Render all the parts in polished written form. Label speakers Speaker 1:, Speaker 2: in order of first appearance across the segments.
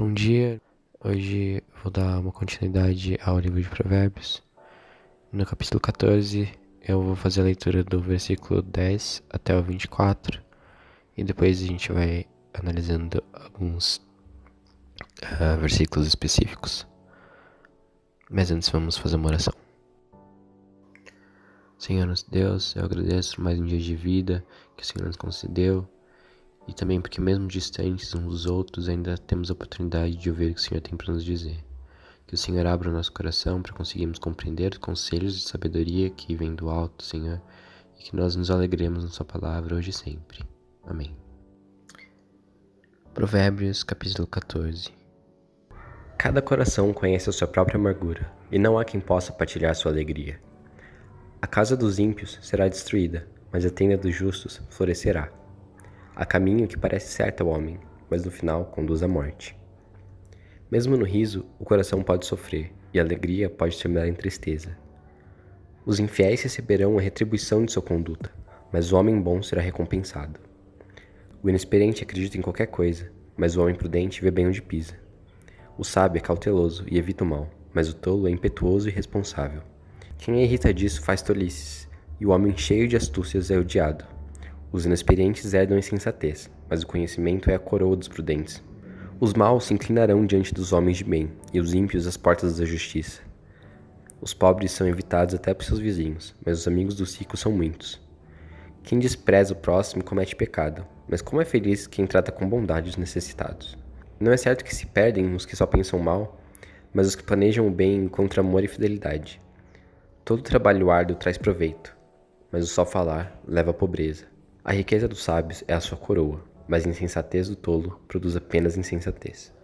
Speaker 1: Bom dia, hoje vou dar uma continuidade ao livro de Provérbios. No capítulo 14, eu vou fazer a leitura do versículo 10 até o 24 e depois a gente vai analisando alguns versículos específicos. Mas antes vamos fazer uma oração. Senhor nosso Deus, eu agradeço por mais um dia de vida que o Senhor nos concedeu e também porque mesmo distantes uns dos outros ainda temos a oportunidade de ouvir o que o Senhor tem para nos dizer. Que o Senhor abra o nosso coração para conseguirmos compreender os conselhos de sabedoria que vêm do alto, Senhor, e que nós nos alegremos na sua palavra hoje e sempre. Amém. Provérbios, capítulo 14.
Speaker 2: Cada coração conhece a sua própria amargura, e não há quem possa partilhar sua alegria. A casa dos ímpios será destruída, mas a tenda dos justos florescerá. Há caminho que parece certo ao homem, mas no final conduz à morte. Mesmo no riso, o coração pode sofrer, e a alegria pode terminar em tristeza. Os infiéis receberão a retribuição de sua conduta, mas o homem bom será recompensado. O inexperiente acredita em qualquer coisa, mas o homem prudente vê bem onde pisa. O sábio é cauteloso e evita o mal, mas o tolo é impetuoso e irresponsável. Quem é irritadiço faz tolices, e o homem cheio de astúcias é odiado. Os inexperientes herdam a insensatez, mas o conhecimento é a coroa dos prudentes. Os maus se inclinarão diante dos homens de bem, e os ímpios às portas da justiça. Os pobres são evitados até por seus vizinhos, mas os amigos dos ricos são muitos. Quem despreza o próximo comete pecado, mas como é feliz quem trata com bondade os necessitados. Não é certo que se perdem os que só pensam mal, mas os que planejam o bem encontram amor e fidelidade. Todo trabalho árduo traz proveito, mas o só falar leva à pobreza. A riqueza dos sábios é a sua coroa, mas a insensatez do tolo produz apenas insensatez.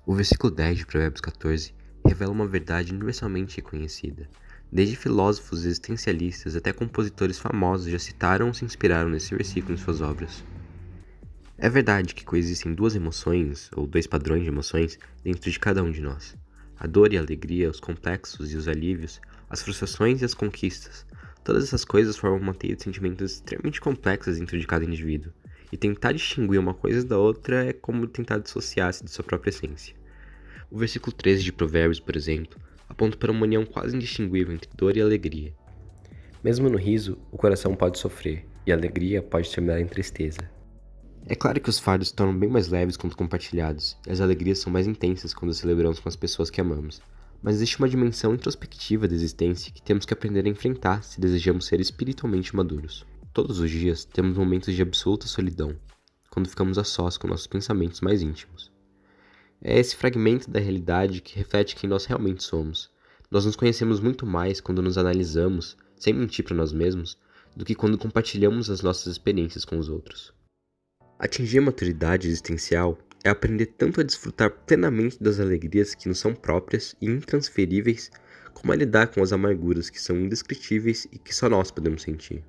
Speaker 3: O versículo 10 de Provérbios 14 revela uma verdade universalmente reconhecida. Desde filósofos existencialistas até compositores famosos já citaram ou se inspiraram nesse versículo em suas obras. É verdade que coexistem duas emoções, ou dois padrões de emoções, dentro de cada um de nós. A dor e a alegria, os complexos e os alívios, as frustrações e as conquistas. Todas essas coisas formam uma teia de sentimentos extremamente complexas dentro de cada indivíduo. E tentar distinguir uma coisa da outra é como tentar dissociar-se de sua própria essência. O versículo 13 de Provérbios, por exemplo, aponta para uma união quase indistinguível entre dor e alegria.
Speaker 2: Mesmo no riso, o coração pode sofrer, e a alegria pode terminar em tristeza.
Speaker 3: É claro que os fardos se tornam bem mais leves quando compartilhados, e as alegrias são mais intensas quando celebramos com as pessoas que amamos. Mas existe uma dimensão introspectiva da existência que temos que aprender a enfrentar se desejamos ser espiritualmente maduros. Todos os dias temos momentos de absoluta solidão, quando ficamos a sós com nossos pensamentos mais íntimos. É esse fragmento da realidade que reflete quem nós realmente somos. Nós nos conhecemos muito mais quando nos analisamos, sem mentir para nós mesmos, do que quando compartilhamos as nossas experiências com os outros. Atingir a maturidade existencial é aprender tanto a desfrutar plenamente das alegrias que nos são próprias e intransferíveis, como a lidar com as amarguras que são indescritíveis e que só nós podemos sentir.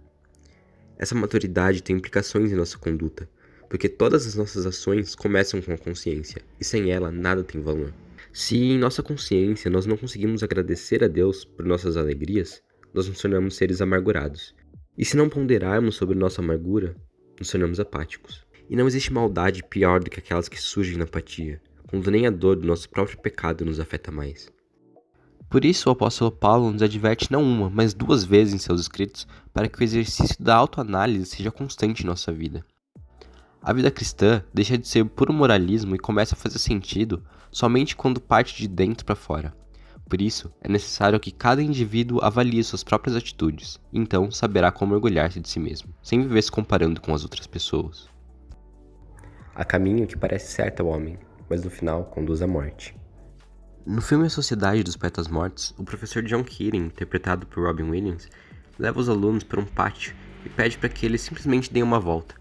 Speaker 3: Essa maturidade tem implicações em nossa conduta, porque todas as nossas ações começam com a consciência, e sem ela nada tem valor. Se em nossa consciência nós não conseguimos agradecer a Deus por nossas alegrias, nós nos tornamos seres amargurados. E se não ponderarmos sobre nossa amargura, nos tornamos apáticos. E não existe maldade pior do que aquelas que surgem na apatia, quando nem a dor do nosso próprio pecado nos afeta mais. Por isso o apóstolo Paulo nos adverte não uma, mas duas vezes em seus escritos para que o exercício da autoanálise seja constante em nossa vida. A vida cristã deixa de ser puro moralismo e começa a fazer sentido somente quando parte de dentro para fora. Por isso, é necessário que cada indivíduo avalie suas próprias atitudes, e então saberá como orgulhar-se de si mesmo, sem viver se comparando com as outras pessoas.
Speaker 2: Há caminho que parece certo ao homem, mas no final conduz à morte.
Speaker 3: No filme A Sociedade dos Poetas Mortos, o professor John Keating, interpretado por Robin Williams, leva os alunos para um pátio e pede para que eles simplesmente deem uma volta.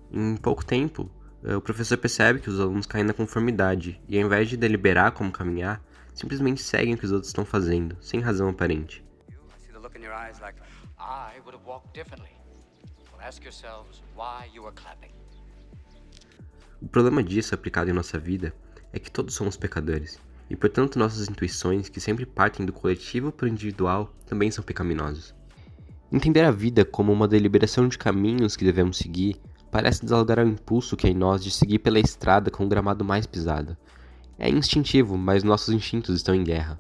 Speaker 3: Em pouco tempo, o professor percebe que os alunos caem na conformidade e, ao invés de deliberar como caminhar, simplesmente seguem o que os outros estão fazendo, sem razão aparente. O problema disso aplicado em nossa vida é que todos somos pecadores, e portanto nossas intuições, que sempre partem do coletivo para o individual, também são pecaminosas. Entender a vida como uma deliberação de caminhos que devemos seguir parece dialogar ao impulso que é em nós de seguir pela estrada com o gramado mais pisado. É instintivo, mas nossos instintos estão em guerra.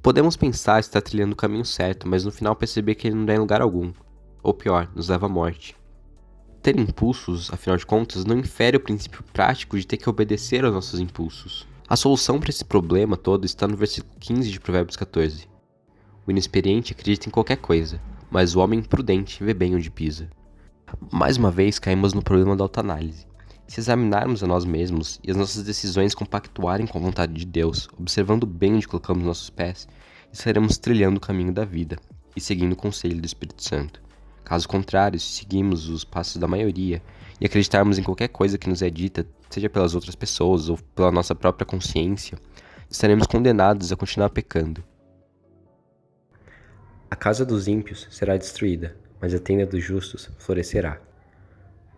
Speaker 3: Podemos pensar estar trilhando o caminho certo, mas no final perceber que ele não dá em lugar algum. Ou pior, nos leva à morte. Ter impulsos, afinal de contas, não infere o princípio prático de ter que obedecer aos nossos impulsos. A solução para esse problema todo está no versículo 15 de Provérbios 14. O inexperiente acredita em qualquer coisa, mas o homem prudente vê bem onde pisa. Mais uma vez caímos no problema da autoanálise. Se examinarmos a nós mesmos e as nossas decisões compactuarem com a vontade de Deus, observando bem onde colocamos nossos pés, estaremos trilhando o caminho da vida e seguindo o conselho do Espírito Santo. Caso contrário, se seguirmos os passos da maioria e acreditarmos em qualquer coisa que nos é dita, seja pelas outras pessoas ou pela nossa própria consciência, estaremos condenados a continuar pecando.
Speaker 2: A casa dos ímpios será destruída, mas a tenda dos justos florescerá.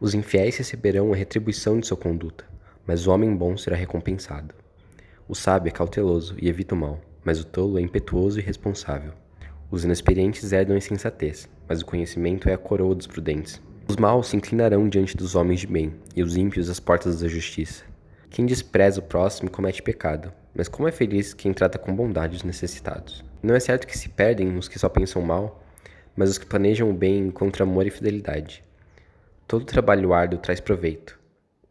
Speaker 2: Os infiéis receberão a retribuição de sua conduta, mas o homem bom será recompensado. O sábio é cauteloso e evita o mal, mas o tolo é impetuoso e irresponsável. Os inexperientes herdam a insensatez, mas o conhecimento é a coroa dos prudentes. Os maus se inclinarão diante dos homens de bem, e os ímpios às portas da justiça. Quem despreza o próximo comete pecado, mas como é feliz quem trata com bondade os necessitados. Não é certo que se perdem os que só pensam mal, mas os que planejam o bem encontram amor e fidelidade. Todo trabalho árduo traz proveito,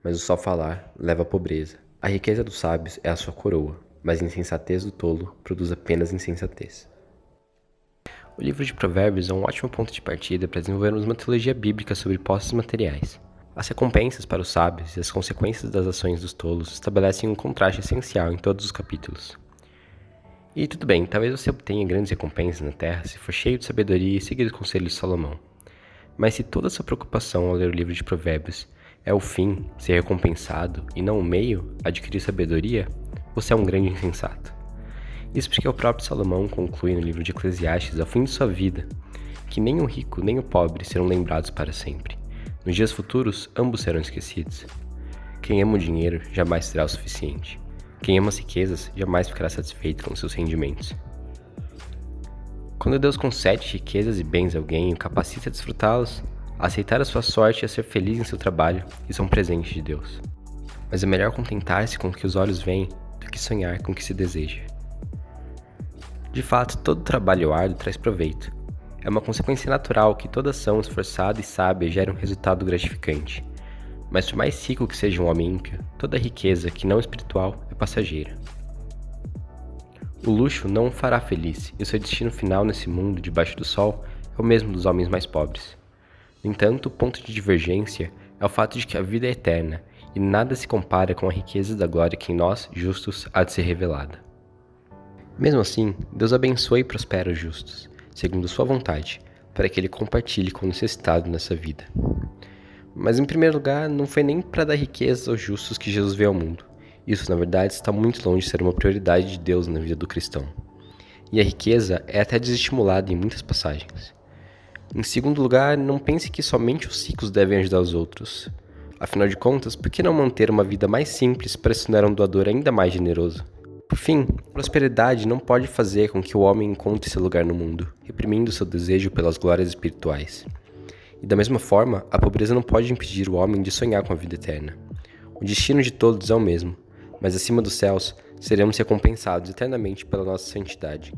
Speaker 2: mas o só falar leva à pobreza. A riqueza dos sábios é a sua coroa, mas a insensatez do tolo produz apenas insensatez. O livro de Provérbios é um ótimo ponto de partida para desenvolvermos uma teologia bíblica sobre posses materiais. As recompensas para os sábios e as consequências das ações dos tolos estabelecem um contraste essencial em todos os capítulos. E tudo bem, talvez você obtenha grandes recompensas na terra se for cheio de sabedoria e seguir os conselhos de Salomão. Mas se toda a sua preocupação ao ler o livro de Provérbios é o fim, ser recompensado, e não o meio, adquirir sabedoria, você é um grande insensato. Isso porque o próprio Salomão conclui no livro de Eclesiastes, ao fim de sua vida, que nem o rico nem o pobre serão lembrados para sempre. Nos dias futuros, ambos serão esquecidos. Quem ama o dinheiro jamais terá o suficiente. Quem ama as riquezas jamais ficará satisfeito com seus rendimentos. Quando Deus concede riquezas e bens a alguém e o capacita a desfrutá-los, a aceitar a sua sorte e a ser feliz em seu trabalho, isso é um presente de Deus. Mas é melhor contentar-se com o que os olhos veem do que sonhar com o que se deseja. De fato, todo trabalho árduo traz proveito. É uma consequência natural que toda ação esforçada e sábia gera um resultado gratificante. Mas por mais rico que seja um homem ímpio, toda riqueza que não é espiritual é passageira. O luxo não o fará feliz, e o seu destino final nesse mundo debaixo do sol é o mesmo dos homens mais pobres. No entanto, o ponto de divergência é o fato de que a vida é eterna, e nada se compara com a riqueza da glória que em nós, justos, há de ser revelada. Mesmo assim, Deus abençoa e prospera os justos, segundo sua vontade, para que ele compartilhe com o necessitado nessa vida. Mas em primeiro lugar, não foi nem para dar riqueza aos justos que Jesus veio ao mundo. Isso, na verdade, está muito longe de ser uma prioridade de Deus na vida do cristão. E a riqueza é até desestimulada em muitas passagens. Em segundo lugar, não pense que somente os ricos devem ajudar os outros. Afinal de contas, por que não manter uma vida mais simples para se tornar um doador ainda mais generoso? Por fim, prosperidade não pode fazer com que o homem encontre seu lugar no mundo, reprimindo seu desejo pelas glórias espirituais. E da mesma forma, a pobreza não pode impedir o homem de sonhar com a vida eterna. O destino de todos é o mesmo, mas acima dos céus seremos recompensados eternamente pela nossa santidade.